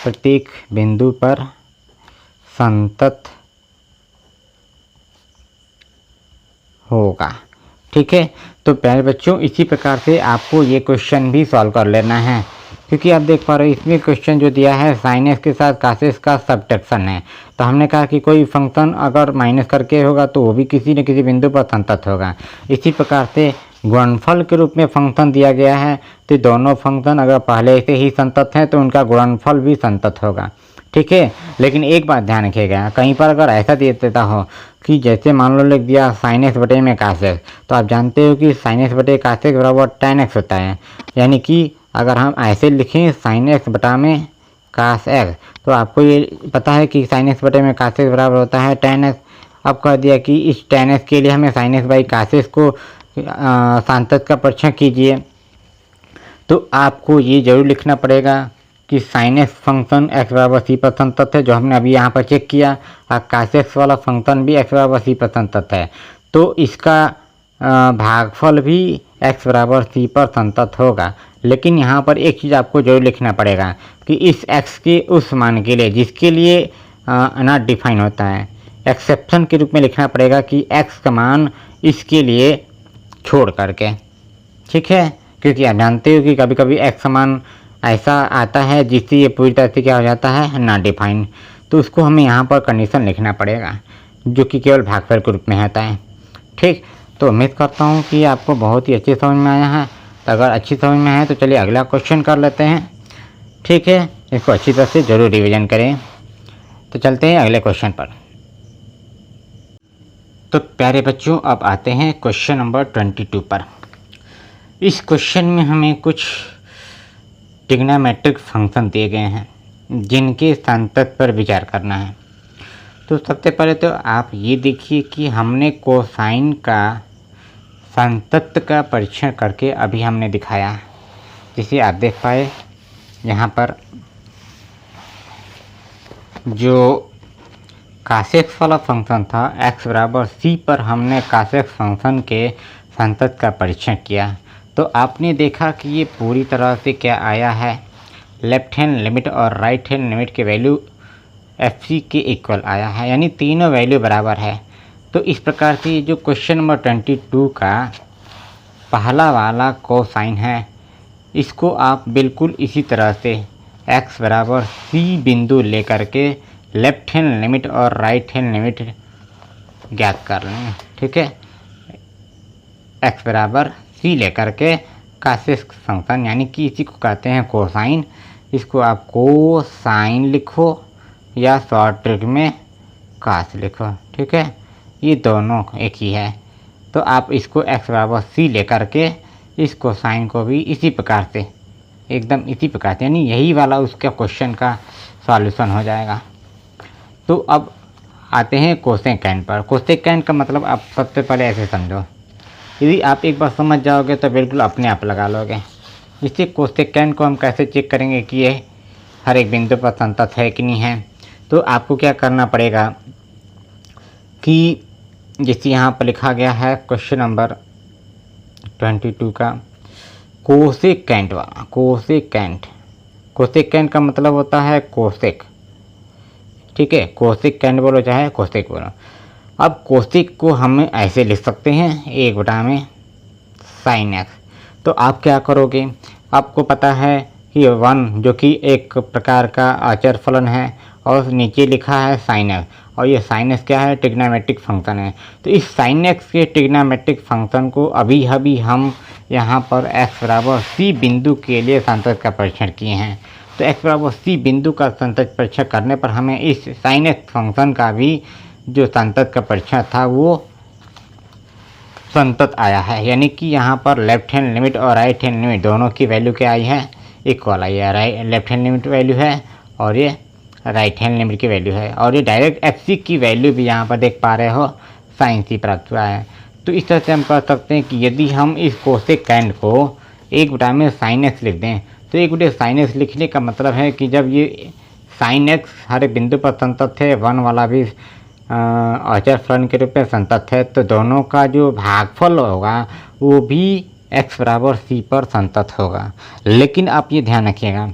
प्रत्येक बिंदु पर संतत होगा। ठीक है, तो प्यारे बच्चों, इसी प्रकार से आपको ये क्वेश्चन भी सॉल्व कर लेना है, क्योंकि आप देख पा रहे हो इसमें क्वेश्चन जो दिया है साइन एक्स के साथ cos x का सबट्रैक्शन है। तो हमने कहा कि कोई फंक्शन अगर माइनस करके होगा तो वो भी किसी न किसी बिंदु पर संतत होगा। इसी प्रकार से गुणनफल के रूप में फंक्शन दिया गया है, तो दोनों फंक्शन अगर पहले से ही संतत हैं तो उनका गुणनफल भी संतत होगा। ठीक है, लेकिन एक बात ध्यान रखिएगा, कहीं पर अगर ऐसा दे देता हो कि जैसे मान लो लिख दिया साइन एक्स बटे में cos x, तो आप जानते हो कि साइन एक्स बटे cos x बराबर tan x होता है। यानी कि अगर हम ऐसे लिखें साइन एक्स बटा में cos x, तो आपको ये पता है कि साइन एक्स बटे में cos x बराबर होता है tan x। अब कह दिया कि इस tan x के लिए हमें sine x by cos x को सांतत का परीक्षण कीजिए, तो आपको ये जरूर लिखना पड़ेगा कि साइन एक्स फंक्शन x बराबर सी पर संतत है, जो हमने अभी यहाँ पर चेक किया, और cos x वाला फंक्शन भी x बराबर सी पर संतत है। तो इसका भागफल भी x बराबर सी पर संतत होगा। लेकिन यहाँ पर एक चीज़ आपको जरूर लिखना पड़ेगा कि इस x के उस मान के लिए जिसके लिए नॉट डिफाइन होता है, एक्सेप्शन के रूप में लिखना पड़ेगा कि x का मान इसके लिए छोड़ करके। ठीक है, क्योंकि आप जानते हो कि कभी कभी x मान ऐसा आता है जिससे ये पूरी तरह से क्या हो जाता है, नॉट डिफाइन। तो उसको हमें यहाँ पर कंडीशन लिखना पड़ेगा जो कि केवल भागफल के रूप में होता है। ठीक, तो उम्मीद करता हूँ कि आपको बहुत ही अच्छी समझ में आया है। तो अगर अच्छी समझ में आए तो चलिए अगला क्वेश्चन कर लेते हैं। ठीक है, इसको अच्छी तरह से ज़रूर रिवीजन करें। तो चलते हैं अगले क्वेश्चन पर। तो प्यारे बच्चों, अब आते हैं क्वेश्चन नंबर 22 पर। इस क्वेश्चन में हमें कुछ ट्रिग्नोमेट्रिक फंक्शन दिए गए हैं जिनके संतत पर विचार करना है। तो सबसे पहले तो आप ये देखिए कि हमने कोसाइन का संतत का परीक्षण करके अभी हमने दिखाया, जिसे आप देख पाए यहाँ पर जो cos x वाला फंक्शन था x बराबर c पर हमने cos x फंक्शन के संतत का परीक्षण किया। तो आपने देखा कि ये पूरी तरह से क्या आया है, लेफ्ट हैंड लिमिट और राइट हैंड लिमिट के वैल्यू FC के इक्वल आया है, यानी तीनों वैल्यू बराबर है। तो इस प्रकार से जो क्वेश्चन नंबर 22 का पहला वाला कोसाइन है, इसको आप बिल्कुल इसी तरह से x बराबर c बिंदु लेकर के लेफ्ट हैंड लिमिट और राइट हैंड लिमिट ज्ञात कर लें। ठीक है, x बराबर c लेकर के cos x फंक्शन, यानी कि इसी को कहते हैं कोसाइन। इसको आप कोसाइन लिखो या शॉर्ट ट्रिक में cos लिखो। ठीक है, ये दोनों एक ही है। तो आप इसको x बराबर c लेकर के इस कोसाइन को भी इसी प्रकार से, एकदम इसी प्रकार से, यानी यही वाला उसका क्वेश्चन का सॉल्यूशन हो जाएगा। तो अब आते हैं कोसेकेंड पर। कोसेकेंड का मतलब आप सबसे पहले ऐसे समझो, यदि आप एक बार समझ जाओगे तो बिल्कुल अपने आप लगा लोगे। इससे कोसेकेंड को हम कैसे चेक करेंगे कि ये हर एक बिंदु पर संतत है कि नहीं है। तो आपको क्या करना पड़ेगा कि जैसे यहाँ पर लिखा गया है क्वेश्चन नंबर 22 का कोसेकेंड वाला, कोसेकेंड का मतलब होता है कोसेक। ठीक है, कोसेकेंड बोलो चाहे कोसेक बोलो। अब कोसेक को हम ऐसे लिख सकते हैं 1 में साइन एक्स। तो आप क्या करोगे, आपको पता है कि 1 जो कि एक प्रकार का अचर फलन है और नीचे लिखा है साइन एक्स, और ये साइन एक्स क्या है, ट्रिग्नोमेट्रिक फंक्शन है। तो इस साइन एक्स के ट्रिग्नोमेट्रिक फंक्शन को अभी हम यहाँ पर x बराबर c बिंदु के लिए संतत का परीक्षण किए हैं। तो x बराबर c बिंदु का संतत परीक्षण करने पर हमें इस साइन एक्स फंक्शन का भी जो संतत का परीक्षण था वो संतत आया है। यानी कि यहाँ पर लेफ्ट हैंड लिमिट और राइट हैंड लिमिट दोनों की वैल्यू क्या आई है, इक्वल आई है। लेफ्ट हैंड लिमिट वैल्यू है और ये राइट हैंड लिमिट की वैल्यू है, और ये डायरेक्ट FC की वैल्यू भी यहाँ पर देख पा रहे हो साइन C प्राप्त हुआ है। तो इस तरह से हम कह सकते हैं कि यदि हम इस कोसेकेंड को 1 में साइन एक्स लिख दें, तो 1 साइन एक्स लिखने का मतलब है कि जब ये साइन एक्स हर बिंदु पर संतत है, 1 वाला भी अचर फलन के रूप में संतत है, तो दोनों का जो भागफल होगा वो भी x बराबर c पर संतत होगा। लेकिन आप ये ध्यान रखिएगा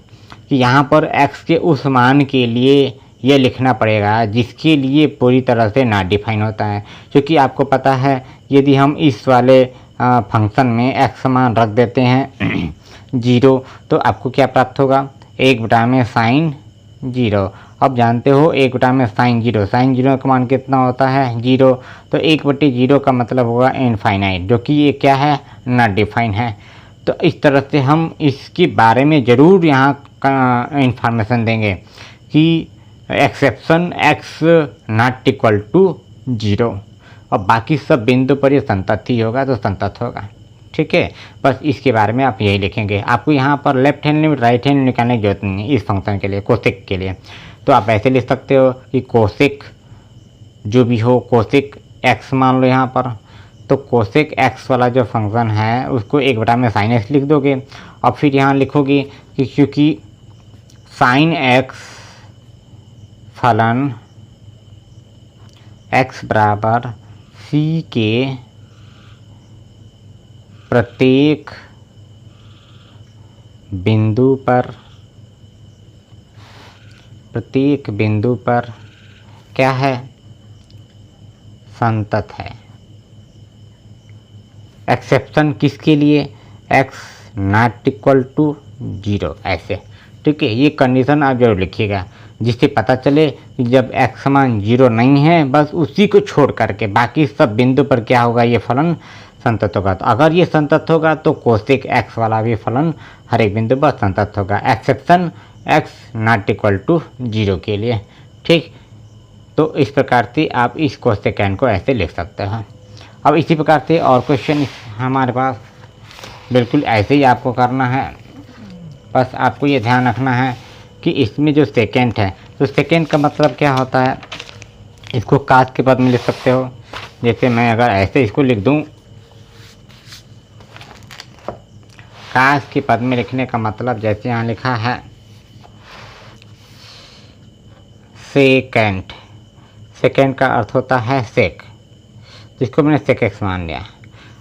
कि यहाँ पर x के उस मान के लिए ये लिखना पड़ेगा जिसके लिए पूरी तरह से ना डिफाइन होता है, क्योंकि आपको पता है यदि हम इस वाले फंक्शन में x मान रख देते हैं जीरो, तो आपको क्या प्राप्त होगा, 1/sin 0। अब जानते हो 1/sin 0, sin 0 का मान कितना होता है, 0। तो 1/0 का मतलब होगा इनफाइनाइट, जो कि ये क्या है, नॉट डिफाइन है। तो इस तरह से हम इसके बारे में ज़रूर यहाँ का इंफॉर्मेशन देंगे कि exception x not equal to 0, और बाकी सब बिंदु पर ये संतत ही होगा, तो संतत होगा। ठीक है, बस इसके बारे में आप यही लिखेंगे। आपको यहाँ पर left hand limit right hand निकालने की जरूरत नहीं है इस फंक्शन के लिए, कोसेक के लिए। तो आप ऐसे लिख सकते हो कि कोसेक जो भी हो, कोसेक x मान लो यहाँ पर, तो कोसेक x वाला जो फंक्शन है उसको 1/sin x लिख दोगे, और फिर यहाँ लिखोगे कि क्योंकि sin x फलन x बराबर c के प्रत्येक बिंदु पर क्या है, संतत है। एक्सेप्शन किसके लिए, x नॉट इक्वल टू 0, ऐसे। ठीक है, ये कंडीशन आप जरूर लिखिएगा, जिससे पता चले कि जब x समान 0 नहीं है, बस उसी को छोड़ करके बाकी सब बिंदु पर क्या होगा, ये फलन संतत होगा। तो अगर ये संतत होगा तो कोसेक x वाला भी फलन हर एक बिंदु पर संतत होगा, exception x not equal to 0 के लिए। ठीक, तो इस प्रकार से आप इस कोसेकेंड को ऐसे लिख सकते हैं। अब इसी प्रकार से और क्वेश्चन हमारे पास बिल्कुल ऐसे ही आपको करना है। बस आपको ये ध्यान रखना है कि इसमें जो सेकेंड है, तो सेकेंड का मतलब क्या होता है, इसको काश के पद में लिख सकते हो। जैसे मैं अगर ऐसे इसको लिख दूं, काश के पद में लिखने का मतलब जैसे यहाँ लिखा है सेकेंड, सेकेंड का अर्थ होता है सेक, जिसको मैंने सेक एक्स मान लिया।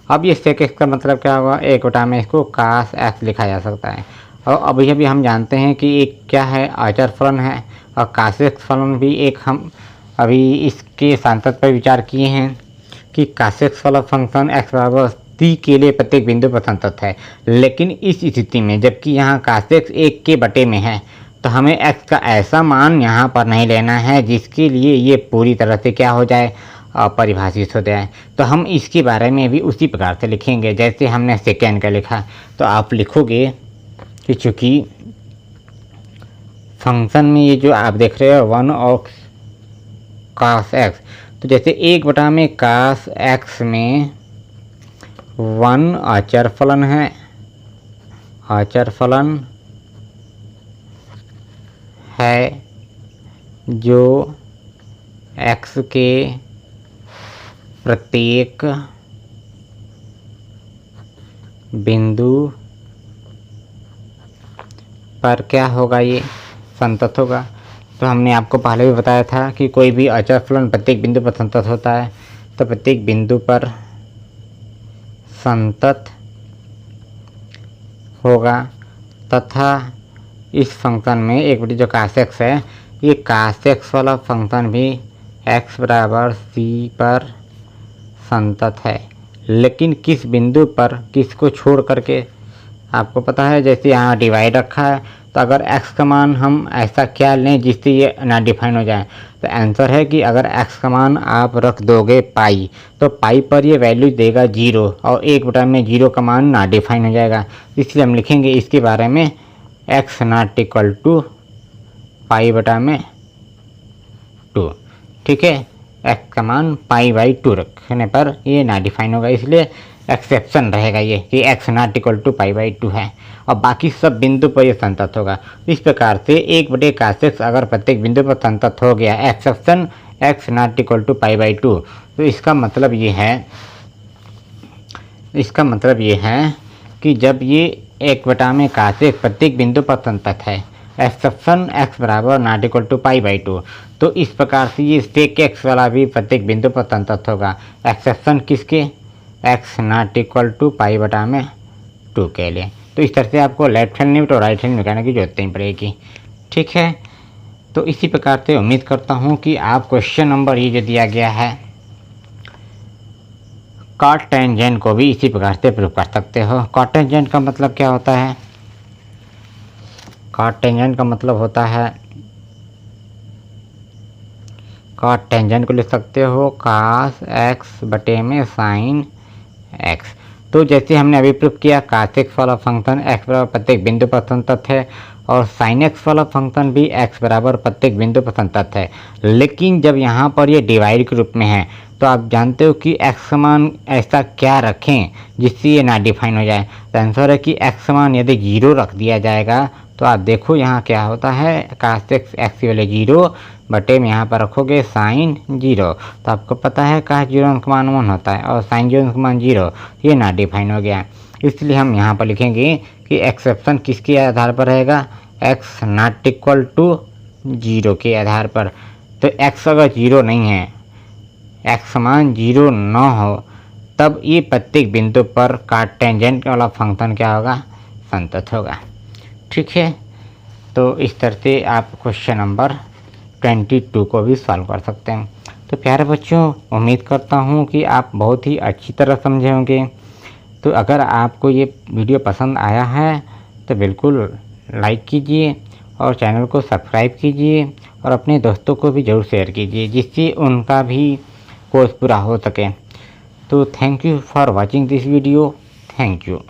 अब ये सेक एक्स का मतलब क्या होगा, 1 में इसको काश एक्स लिखा जा सकता है। और अभी हम जानते हैं कि एक क्या है, अचर फलन है, और काश एक्स फलन भी एक, हम अभी इसके सांतत पर विचार किए हैं कि काश एक्स वाला फंक्शन x बराबर c के लिए प्रत्येक बिंदु पर संतत है। लेकिन इस स्थिति में जबकि यहाँ काश एक्स 1 के बटे में है, तो हमें x का ऐसा मान यहाँ पर नहीं लेना है जिसके लिए ये पूरी तरह से क्या हो जाए, अपरिभाषित हो जाए। तो हम इसके बारे में भी उसी प्रकार से लिखेंगे जैसे हमने सेकेंड का लिखा। तो आप लिखोगे कि चूँकि फंक्शन में ये जो आप देख रहे हो 1 और काश एक्स, तो जैसे 1 में काश एक्स में 1 अचर फलन है, अचर फलन है जो x के प्रत्येक बिंदु पर क्या होगा, ये संतत होगा। तो हमने आपको पहले भी बताया था कि कोई भी अचर फलन प्रत्येक बिंदु पर संतत होता है, तो प्रत्येक बिंदु पर संतत होगा तथा इस फंक्शन में एक बड़ी जो काश एक्स है, ये काश एक्स वाला फंक्शन भी x बराबर c पर संतत है। लेकिन किस बिंदु पर, किसको छोड़ करके, आपको पता है जैसे यहाँ डिवाइड रखा है, तो अगर x का मान हम ऐसा क्या लें जिससे ये ना डिफाइन हो जाए, तो आंसर है कि अगर x का मान आप रख दोगे पाई, तो पाई पर ये वैल्यू देगा 0, और 1 में 0 का मान ना डिफाइन हो जाएगा। इसलिए हम लिखेंगे इसके बारे में x नॉट इक्वल टू π/2। ठीक है, x का मान π/2 रखने पर ये ना डिफाइन होगा, इसलिए एक्सेप्शन रहेगा ये कि x नॉट इक्वल टू π/2 है, और बाकी सब बिंदु पर ये संतत होगा। इस प्रकार से 1/cos x अगर प्रत्येक बिंदु पर संतत हो गया, exception x not equal to π/2, तो इसका मतलब ये है कि जब ये 1 में cos x प्रत्येक बिंदु पर संतत है, एक्सेप्शन x बराबर नॉट इक्वल टू π/2, तो इस प्रकार से ये सेक x वाला भी प्रत्येक बिंदु पर संतत होगा, एक्सेप्शन किसके, x नॉट इक्वल टू π/2 के लिए। तो इस तरह से आपको लेफ्ट हैंड लिमिट और राइट हैंड निकालने की जरूरत नहीं पड़ेगी। ठीक है, तो इसी प्रकार से उम्मीद करता हूँ कि आप क्वेश्चन नंबर ये जो दिया गया है कॉट टेंजेंट को भी इसी प्रकार से प्रूव कर सकते हो। कॉट टेंजेंट का मतलब क्या होता है, काट टेंजेंट का मतलब होता है, काट टेंजेंट को लिख सकते हो कास एक्स बटे में साइन एक्स। तो जैसे हमने अभी प्रूव किया कास एक्स वाला फंक्शन एक्स बराबर प्रत्येक बिंदु पर संतत है और साइन एक्स वाला फंक्शन भी एक्स बराबर प्रत्येक बिंदु पर संतत है। लेकिन जब यहाँ पर ये डिवाइड के रूप में है तो आप जानते हो कि एक्स समान ऐसा क्या रखें जिससे ये ना डिफाइन हो जाए। तो आंसर है कि एक्स समान यदि जीरो रख दिया जाएगा तो आप देखो यहाँ क्या होता है, कास एक्स एक्स की वैल्यू जीरो बटे में यहाँ पर रखोगे साइन जीरो, तो आपको पता है कास जीरो का मान 1 होता है और साइन जीरो का मान 0, ये ना डिफाइन हो गया। इसलिए हम यहाँ पर लिखेंगे कि एक्सेप्शन किसके आधार पर रहेगा, एक्स नॉट इक्वल टू 0 के आधार पर। तो एक्स अगर 0 नहीं है, एक्स समान 0 न हो, तब ये प्रत्येक बिंदु पर काट टेंजेंट वाला फंक्शन क्या होगा, संतत होगा। ठीक है, तो इस तरह से आप क्वेश्चन नंबर 22 को भी सॉल्व कर सकते हैं। तो प्यारे बच्चों, उम्मीद करता हूँ कि आप बहुत ही अच्छी तरह समझे होंगे। तो अगर आपको ये वीडियो पसंद आया है तो बिल्कुल लाइक कीजिए और चैनल को सब्सक्राइब कीजिए और अपने दोस्तों को भी ज़रूर शेयर कीजिए जिससे उनका भी कोर्स पूरा हो सके। तो thank you for watching this video. Thank you.